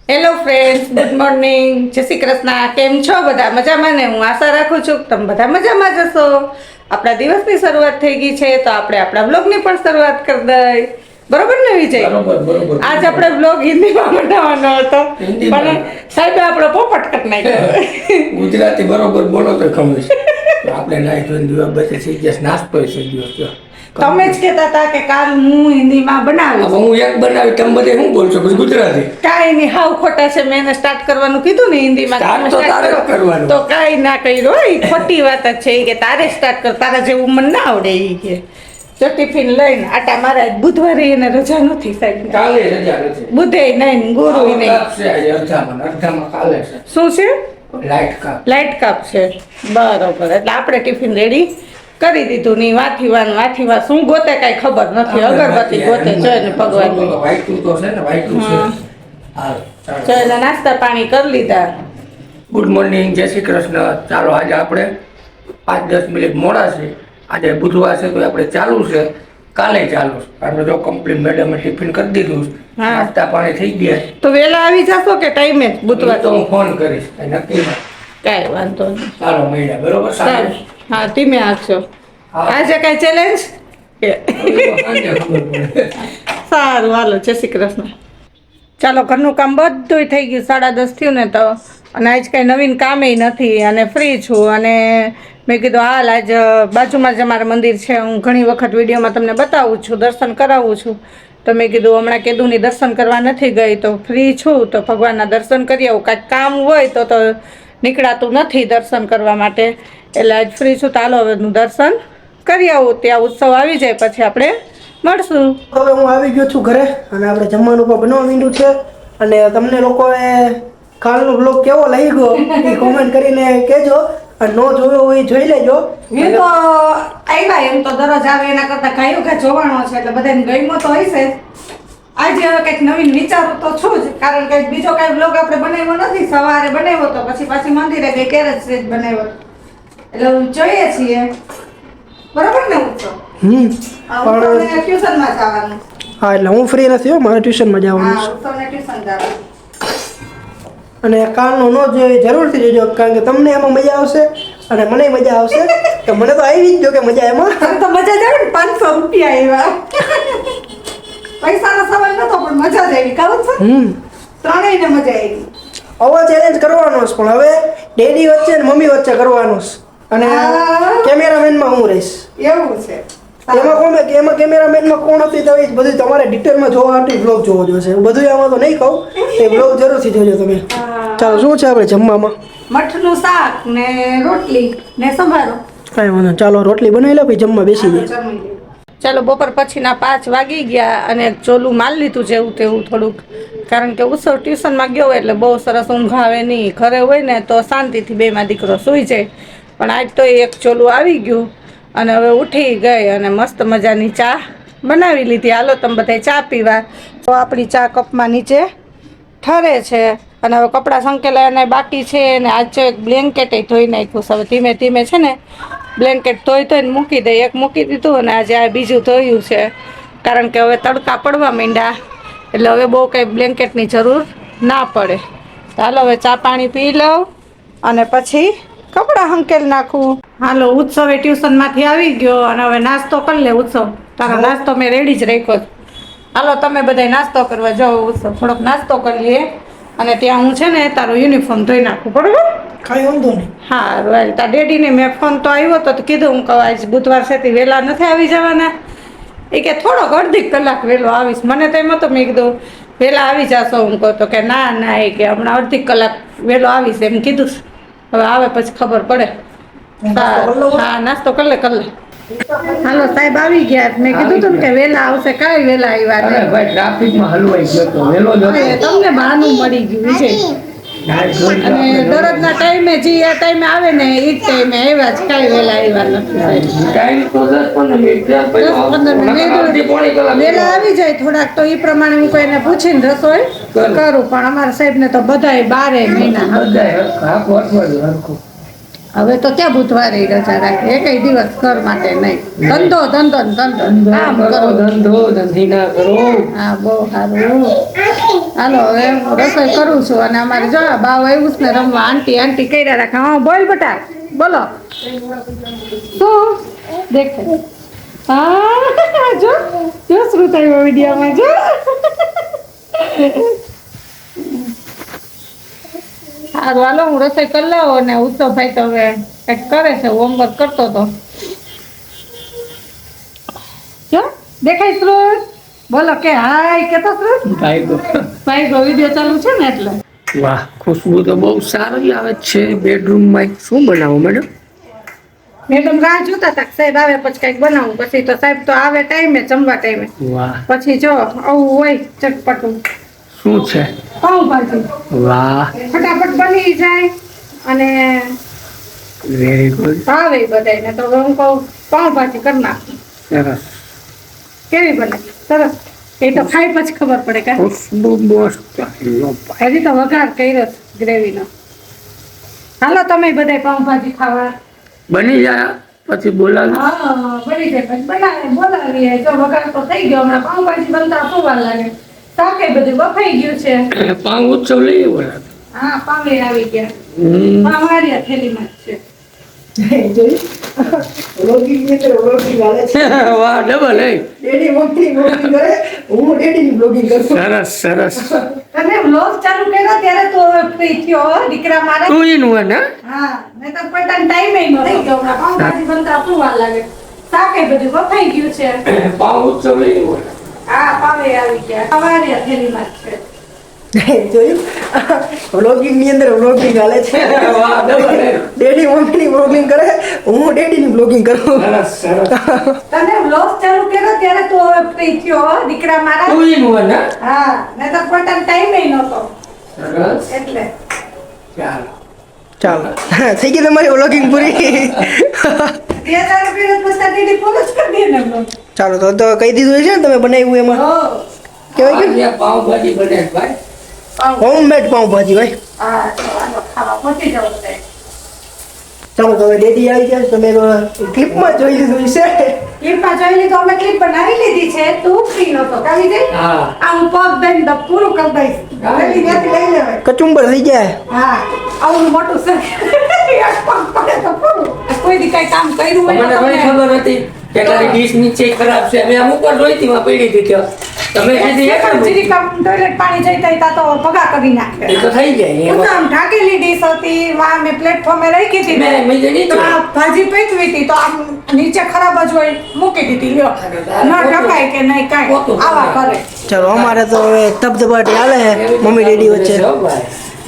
Hello friends, good morning, જય શ્રી કૃષ્ણ. કેમ છો બધા? મજામાં ને? હું આશા રાખું છું કે તમે બધા મજામાં જ હશો. આપણા દિવસની શરૂઆત થઈ ગઈ છે તો આપણે આપણા બ્લોગની પણ શરૂઆત કરી દઈએ. બરોબર ને વિજય? બરોબર. આજ આપણે બ્લોગ હિન્દીમાં બનાવવાનો હતો પણ સાહેબે આપણો પોપટ કરી નાખ્યો. ગુજરાતી બરોબર બોલો તો ખબર છે. આપણે નાઈ ધોઈને દીવા બચે છે જે નાસ્તો છે દિવસ તમે જ કહેતા હતા કે કાલ હું હિન્દીમાં બનાવીશ. હવે હું એક બનાવી તમે બધે શું બોલશો પછી ગુજરાતી? કાંઈ નહીં, હાવ ખોટા છે. મેં એને સ્ટાર્ટ કરવાનું કીધું ને હિન્દીમાં. Start તો તારે જ કરવાનું. તો કાંઈ ના કર્યું. એ ખોટી વાત જ છે. એ કે તારે સ્ટાર્ટ કર, તારા જેવું મને ના આવડે. એ કે જો ટિફિન લઈને આટા મારા. બુધવારે એને રજા નથી સાહેબ. કાલે રજા નથી. બુધે નહીં, ગુરુ નહીં. અડધામાં કાલે છે શું છે? લાઈટ કાપ. લાઈટ કાપ છે. બરોબર. એટલે આપણે ટિફિન રેડી કરી દીધું. ની વાથી શું ગોતે કાંઈ ખબર નથી. અગરબત્તી ગોતે છે ને ભગવાનની. વાઈટું તો છે ને વાઈટું છે. હાલ ચાલો નાસ્તા પાણી કરી લીધા. ગુડ મોર્નિંગ, જય શ્રી કૃષ્ણ. ચાલો આજે આપણે 5-10 મિનિટ મોડા છે. આજે બુધવાર છે તો આપણે ચાલુ છે. કાલે ચાલુ છે. આપણે જો કમ્પ્લીટ મેડમે ટિફિન કરી દીધું છે. હા. નાસ્તા પાણી થઈ ગયા છે. તો વેલા આવી જશો કે ટાઈમે બુધવાર? તો હું ફોન કરીશ કાંઈ નક્કી નહીં. કાંઈ વાંધો નહીં. ચાલો મળ્યા બરોબર સારું. સાહેબ. હા, ધીમે આપશો. હા. આજે કાંઈ ચેલેન્જ? સાંજે ખબર પડે. સારું, હાલો, જય શ્રી કૃષ્ણ. ચાલો, ઘરનું કામ બધું થઈ ગયું. 10:30 થયું ને તો. અને આજ કાંઈ નવીન કામે નથી અને ફ્રી છું. અને મેં કીધું હાલ આજ બાજુમાં જ અમારું મંદિર છે. હું ઘણી વખત વિડીયોમાં તમને બતાવું છું, દર્શન કરાવું છું. તો મેં કીધું હમણાં કેદુની દર્શન કરવા નથી ગઈ તો ફ્રી છું તો ભગવાનના દર્શન કરી આવું. કાંઈક કામ હોય તો નીકળાતું નથી દર્શન કરવા માટે. એટલે આજ ફ્રી છું તો હાલો હવેનું દર્શન કરી આવું. ત્યાં ઉત્સવ આવી જાય પછી આપણે મળશું. હવે હું આવી ગયો છું ઘરે અને આપણે જમવાનું પણ બનવા માંડ્યું છે. અને તમને લોકોએ કાલનો બ્લોગ કેવો લાગ્યો એ કોમેન્ટ કરીને કહેજો. અને ન જોયો હોય એ જોઈ લેજો. હું તો આવ્યા એમ તો દરરોજ આવે એના કરતાં ગાયો ઘા જોવાનો છે એટલે બધાને ગમ્યો તો હશે જ. આજે હવે કંઈક નવીન વિચારું તો છું જ, કારણ કે બીજો કાંઈ બ્લોગ આપણે બનાવ્યો નથી. સવારે બનાવ્યો તો પછી પાછી મંદિરે ગઈ ત્યારે જ બનાવ્યો. એટલે હું જોઈએ છીએ. બરાબર ને? ઉત્સવ ટ્યુશનમાં જવાનું. હા, એટલે હું ફ્રી નથી હો, મારે ટ્યુશનમાં જવાનું હા, છે. ઉત્સવને ટ્યુશન જવાનું. અને કાલનો ન જોઈ જરૂરથી જોજો, કારણ કે તમને એમાં મજા આવશે અને મને મજા આવશે. તો મને તો આવી જ જો કે મજા એમાં. તને તો મજા જ આવે ને. 500 રૂપિયા આવ્યા. પૈસાનો સવાલ નતો પણ મજા જ આવી. ખબર છે? ત્રણેયને મજા આવી. આવો ચેલેન્જ કરવાનો છે પણ હવે ડેડી વચ્ચે ને મમ્મી વચ્ચે કરવાનો છે. અને કેમેરામેનમાં હું રહીશ. એવું છે. એમાં કેમેરામેનમાં કોણ હતી તો એ બધું તમારે ડિટેલમાં જોવા માટે બ્લોગ જોવો જોશે. બધું આમાં તો નહીં કહું, એ બ્લોગ જરૂરથી જોજો તમે. ચાલો, શું છે આપણે જમવામાં? મઠનું શાક ને રોટલી ને સંભારો. કાંઈ વાંધો નહીં. ચાલો રોટલી બનાવી લે પછી જમવા બેસી જાય. ચાલો, બપોર પછીના 5 વાગી ગયા અને ચોલું માલ લીધું જેવું તેવું થોડુંક, કારણ કે ઉત્સવ ટ્યુશનમાં ગયો હોય એટલે બહુ સરસ ઊંઘ આવે નહીં. ઘરે હોય ને તો શાંતિથી બેમાં દીકરો સૂઈ જાય. પણ આજ તો એક ચોલું આવી ગયું અને હવે ઉઠી ગઈ અને મસ્ત મજાની ચા બનાવી લીધી. હાલો તમે બધા ચા પીવા. તો આપણી ચા કપમાં નીચે ઠરે છે અને હવે કપડાં સંકેલાના બાકી છે. અને આજ એક બ્લેન્કેટ ધોઈ નાખ્યું. હવે ધીમે ધીમે છે ને બ્લેન્કેટ ધોઈને મૂકી દઈ. એક મૂકી દીધું અને આજે આ બીજું ધોયું છે, કારણ કે હવે તડકા પડવા માંડ્યા એટલે હવે બહુ કંઈ બ્લેન્કેટની જરૂર ના પડે. ચાલો હવે ચા પાણી પી લઉં અને પછી કપડાં હંકેલ નાખું. હાલો, ઉત્સવે ટ્યુશનમાંથી આવી ગયો અને હવે નાસ્તો કરી લે. ઉત્સવ તારો નાસ્તો મેં રેડી જ રાખ્યો. હાલો તમે બધા નાસ્તો કરવા જાઓ. ઉત્સવ થોડોક નાસ્તો કરી લઈએ અને ત્યાં હું છે ને તારો યુનિફોર્મ ધોઈ નાખું. બરોબર? કાંઈ વાંધો નહીં. હા, રોયલ. તાર ડેડીને મેં ફોન તો આવ્યો તો કીધું હું કહું આજ બુધવાર છે તે વહેલા નથી આવી જવાના. એ કે થોડોક અડધી કલાક વહેલો આવીશ. મને તો એમ હતું મેં કીધું વહેલા આવી જશો. હું કહું તો કે ના એ કે હમણાં અડધી કલાક વહેલો આવીશ એમ કીધું. હવે આવે પછી ખબર પડે. હા, નાસ્તો કરી લે. હાલો, સાહેબ આવી ગયા. મેં કીધું તું કે વહેલા આવશે. કાંઈ વહેલા આવ્યા અરે નહીં. ભાઈ ટ્રાફિકમાં હલવાઈ ગયો તો વેલો જ હતો. તમને બહાનું મળી ગયું વિજય. અને દરરોજના ટાઈમે જે આ ટાઈમે આવે ને એ જ ટાઈમે આવ્યા જ. કાંઈ વહેલા આવ્યા નથી. ટાઈમ તો 10-15 મિનિટ થયા, પછી 10-15 મિનિટ અડધી પોણી કલાક વહેલા આવી જાય થોડાક તો એ પ્રમાણે હું કોઈને પૂછીને રસોઈ કરું. પણ અમારા સાહેબને તો બધાય 12 મહિના. બધાય હરખા, આખું અઠવાડિયું હરખું. હવે તો ક્યાં બુધવારે રજા રાખે? એકય દિવસ ઘર માટે નહીં. ધંધો કામ કરો. ધંધો ધંધી ના કરો. હા, બહુ સારું. હાલો હવે હું રસોઈ કરું છું અને અમારે જો આ બાવ આવ્યું છે ને રમવા આંટી આંટી કર્યા રાખે હા બોલ બેટા બોલો શું દેખે હા જો જો શ્રુતાઈ વિડીયોમાં જો સારું હાલો હું રસોઈ કરી લઉં અને ઉત્સવભાઈ તો હવે કંઈક કરે છે હોમવર્ક કરતો હતો જો દેખાય શ્રુત બોલો કે હાય કેતો શ્રુત ભાઈ વિડીયો ચાલુ છે ને એટલે વાહ ખુશ્બુ તો બહુ સારી આવે છે બેડરૂમમાં શું બનાવો મેડમ મેડમ રાહ જોતા હતા કે સાહેબ આવે પછી કંઈક બનાવું પછી તો સાહેબ તો આવે ટાઈમે જમવા ટાઈમે વાહ પછી જો આવું હોય ચટપટું શું છે પાઉંભાજી વાહ ફટાફટ બની જાય અને વેરી ગુડ ભાવે બધાને તો હવે હું કહું પાઉંભાજી કરી નાખું સરસ કેવી બને સરસ એ તો ખાઈ પછી ખબર પડે કે ખુશ્બુ મસ્ત હજી તો વઘાર કર્યો ગ્રેવીનો હાલો તમે બધા પાઉંભાજી ખાવા બની જાય પછી બોલાવી હા બની જાય પછી બનાવે બોલાવીએ જો વઘાર તો થઈ ગયો હમણાં પાઉંભાજી બનતા શું વાર લાગે શાકે બધું બફાઈ ગયું છે પાઉં ઉત્સવ લઈએ બોલા હા પાવે આવી ગયા અમારી આ થેલીમાં જ છે વ્લોગિંગ ની અંદર વ્લોગિંગ આવે છે વાહ ડબલ એ ડેડી મમ્મી વ્લોગિંગ કરે હું ડેડીની વ્લોગિંગ કરું સરસ સરસ અને વ્લોગ ચાલુ કર્યો ત્યારે તો હવે ફ્રી થયો હો, દીકરા મારે તું ઇન વન હા નહીં તો કોઈ ટાઈમ ન થઈ ગયો હમણાં પાઉંભાજી બનતા શું વાર લાગે શાકે બધું બફાઈ ગયું છે પાઉં ઉત્સવ લઈએ બોલા હા પાવે આવી ગયા અમારી આ થેલીમાં જ છે જોયું વ્લોગિંગ ની અંદર વ્લોગિંગ હાલે છે વાહ ડબલ એ ડેડી મમ્મીની વ્લોગિંગ કરે હું ડેડીની વ્લોગિંગ કરું સરસ સરસ તને વ્લોગ ચાલુ કર્યો ત્યારે તો હવે ફ્રી થયો હો, દીકરા મારા તું ઇન વન હા નહીં તો કોઈ ટાઈમ નહોતો સરસ એટલે ચાલો ચાલો થઈ ગઈ તમારી વ્લોગિંગ પૂરી બે ચાલુ કર્યો પછી દીદી પૂરું જ કરી દે ને vlog. ચાલો તો કહી દીધું છે ને તમે બનાવ્યું એમાં હો કેવાય કે આજે પાઉંભાજી બને છે ભાઈ હોમમેડ પાઉંભાજી ભાઈ હા ચાલો ખાવા પહોંચી જાવ બધા. ચાલો તો હવે ડેડી આવી ગયા છે. તમે ક્લિપમાં જોઈ લીધું છે ક્લિપમાં જોઈ લીધું અમે ક્લિપ બનાવી લીધી છે તું ફ્રી નહોતો કાવી દે હા આમ પગ દઈને તો પૂરું કરી દઈશ લઈ ત્યાંથી લઈ લેવાય કચુંબર થઈ જાય હા આવું મોટું સર એક પગ પડે તો પૂરું કોઈ દી કઈ કામ કર્યું હોય મને તો ઘણી તમે- ખબર હતી કે તારી ડીશ નીચે ખરાબ છે મેં અમુક વાર જોઈતી માં પડી હતી તો તમે કીધી એક પણ જીરીક આમ ટોયલેટ પાણી જઈતા હતા તો ભગા કરી નાખે એ તો થઈ જાય હું તો એમાં આમ ઢાંકેલી ડીશ હતી વાં મેં પ્લેટફોર્મે રાખી હતી ને મેં જણી તો આ ભાજી પીતવી હતી તો આમ નીચે ખરાબ જ હોય મૂકી દીધી લ્યો ન ઢકાય કે નહીં કાંઈ આવા કરે ચાલો અમારે તો હવે ધબધબાટી હાલે છે મમ્મી ડેડી વચ્ચે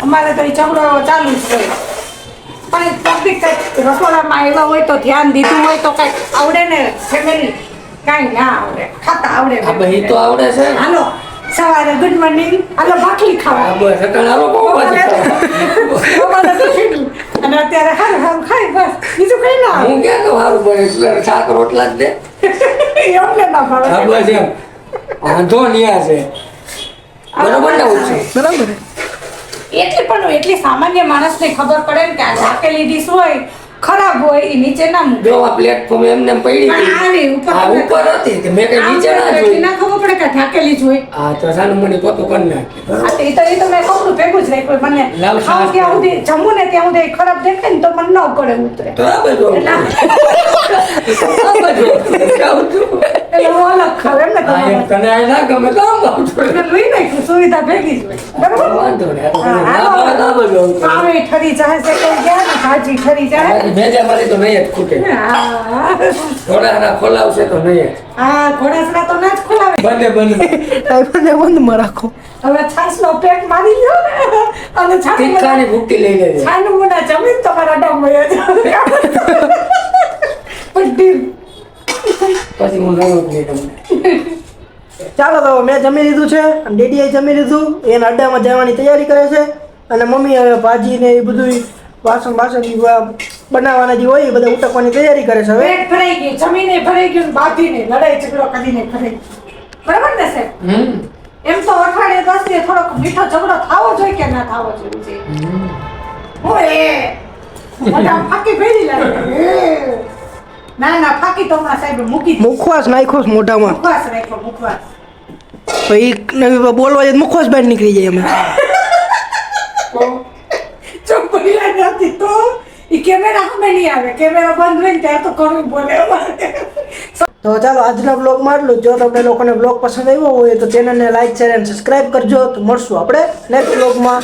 અમારે તો એ ઝઘડો ચાલુ જ હોય પણ પબ્લિક કંઈક રસોડામાં આવ્યા હોય તો ધ્યાન દીધું હોય તો કંઈક આવડે ને ફેમિલી કાંઈ ના આવડે ખાતા આવડે આ બધી તો આવડે છે હાલો સવારે ગુડ મોર્નિંગ હાલો ભાખરી ખાવા આ બસ સકાળ આવો પાઉંભાજી ખાવા. બપોરે ટિફિન. અને અત્યારે હારું હારું ખાઈ બસ બીજું કઈ ના આવે. હું ક્યાં કહું સારું બને શાક રોટલા જ દે એમને ના ભાવે. આ બસ એમ વાંધો ન્યા છે બરોબર ને ઉછે બરાબર એટલી સામાન્ય માણસને ખબર પડે ને કે આ ઢાકેલી ડીશ હોય ખરાબ હોય એ નીચે ના મૂકે જો આ પ્લેટફોર્મ એમને એમ પડી પણ હતી આવી ઉપર આ ઉપર હતી કે મેં કઈ નીચે ના એટલી જોઈ ના ખબર પડે કે ઢાકેલી જ હોય આ તો સાનું મને પોતું કરી નાખી આ તો એ તો મેં કપડું ભેગું જ રાખ્યું મને લાવ ખાવ શાક. ત્યાં સુધી જમવું ને ત્યાં સુધી ખરાબ દેખાય ને તો મને ન પડે ઉતરે તો આ બધું એટલે જાઉં છું. એટલે હું અલગ ખાવ એમ ને હા, એમ તમારે તને આ ના ગમે તો આમ ખાઉં છું. એટલે લઈ નાખ્યું સુવિધા ભેગી જ હોય બરાબર વાંધો નહીં. આ તો હા, ના ભાવે તો આ બધું આમ કરે. પાવે ઠરી જાય છે કોઈ ગયા ને ભાજી ઠરી જાય આ ભેજા મારી તો નહીં જ ખૂટે હા થોડા ખોલાવશે તો નહીં જ. હા ઘોડાસરા તો ના જ ખોલાવે બંને બંને ટાઈમને બંધમાં રાખો હવે છાસનો પેક મારી લ્યો ને અને તીખાની ભૂકી લઈ લેજે છાનું મુના જમીન તમારા ડમમાં પણ ડીલ પછી હું નવું જ નહીં તમને ચાલો તો મેં જમી લીધું છે અને ડેડીએ જમી લીધું એના અડ્ડામાં જવાની તૈયારી કરે છે અને મમ્મી હવે ભાજી ને એ બધું વાસણ બનાવવાના જે હોય એ બધા ઉટકવાની તૈયારી કરે છે હવે પેટ ભરાઈ ગયું જમીને ભરાઈ ગયું ને બાંધીને લડાઈ ઝઘડો કરીને ભરાઈ ગયું. બરાબર ને સાહેબ એમ તો અઠવાડિયે 10 દિવસ થોડોક મીઠો ઝઘડો થવો જોઈએ કે ના થવો જોઈએ છે ઓય મોટા ફાકી ભેડી લાગે ના ફાકી તો માં સાહેબ મૂકી દીધી. મુખવાસ નાખ્યો છે મોઢામાં મુખવાસ રાખ્યો મુખવાસ તો એ બોલવા જાય મુખો જ બહાર નીકળી જાય અમે. ચંપલી નથી તો એ કેમેરા સામે નહીં આવે, કેમેરા બંધ હોય ને ત્યારે તો ઘણું બોલે અમારે. તો ચાલો આજના બ્લોગમાં આટલું. જો તમને લોકોને બ્લોગ પસંદ આવ્યો હોય તો ચેનલને લાઈક શેર અને સબસ્ક્રાઈબ કરજો. તો મળશું આપણે નેક્સ્ટ બ્લોગમાં.